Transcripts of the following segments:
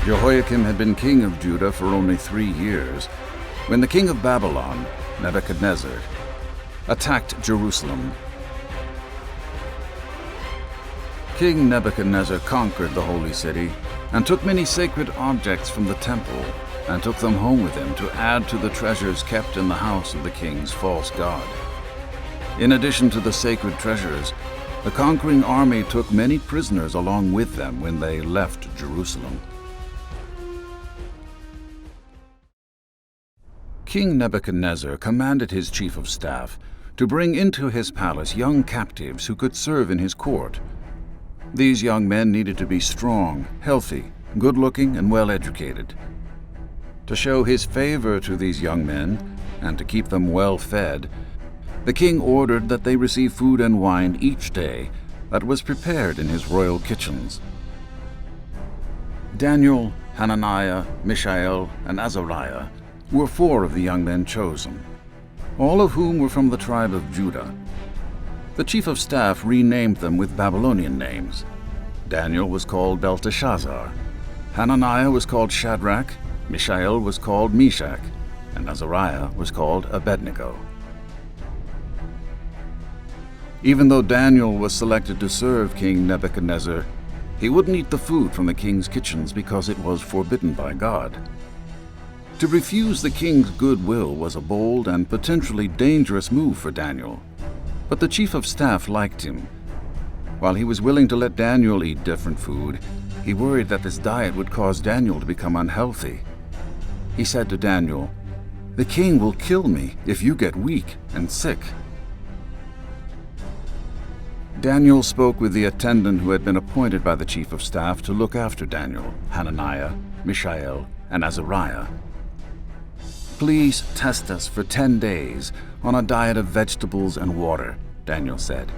Jehoiakim had been king of Judah for only 3 years when the king of Babylon, Nebuchadnezzar, attacked Jerusalem. King Nebuchadnezzar conquered the holy city and took many sacred objects from the temple and took them home with him to add to the treasures kept in the house of the king's false god. In addition to the sacred treasures, the conquering army took many prisoners along with them when they left Jerusalem. King Nebuchadnezzar commanded his chief of staff to bring into his palace young captives who could serve in his court. These young men needed to be strong, healthy, good-looking, and well-educated. To show his favor to these young men and to keep them well-fed, the king ordered that they receive food and wine each day that was prepared in his royal kitchens. Daniel, Hananiah, Mishael, and Azariah were 4 of the young men chosen, all of whom were from the tribe of Judah. The chief of staff renamed them with Babylonian names. Daniel was called Belteshazzar, Hananiah was called Shadrach, Mishael was called Meshach, and Azariah was called Abednego. Even though Daniel was selected to serve King Nebuchadnezzar, he wouldn't eat the food from the king's kitchens because it was forbidden by God. To refuse the king's goodwill was a bold and potentially dangerous move for Daniel, but the chief of staff liked him. While he was willing to let Daniel eat different food, he worried that this diet would cause Daniel to become unhealthy. He said to Daniel, "The king will kill me if you get weak and sick." Daniel spoke with the attendant who had been appointed by the chief of staff to look after Daniel, Hananiah, Mishael, and Azariah. "Please test us for 10 days on a diet of vegetables and water," Daniel said.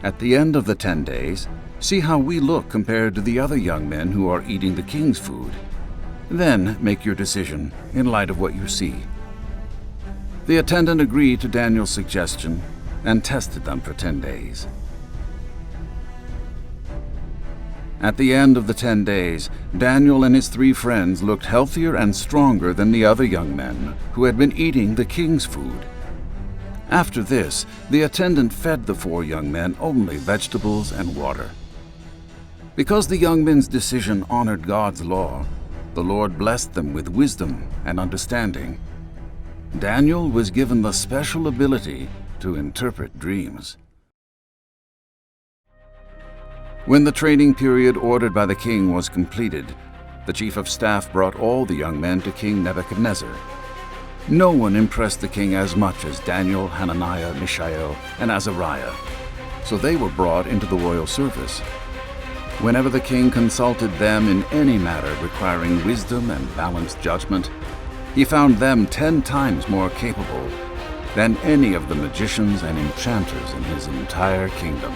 "At the end of the 10 days, see how we look compared to the other young men who are eating the king's food. Then make your decision in light of what you see." The attendant agreed to Daniel's suggestion and tested them for 10 days. At the end of the 10 days, Daniel and his 3 friends looked healthier and stronger than the other young men who had been eating the king's food. After this, the attendant fed the 4 young men only vegetables and water. Because the young men's decision honored God's law, the Lord blessed them with wisdom and understanding. Daniel was given the special ability to interpret dreams. When the training period ordered by the king was completed, the chief of staff brought all the young men to King Nebuchadnezzar. No one impressed the king as much as Daniel, Hananiah, Mishael, and Azariah, so they were brought into the royal service. Whenever the king consulted them in any matter requiring wisdom and balanced judgment, he found them 10 times more capable than any of the magicians and enchanters in his entire kingdom.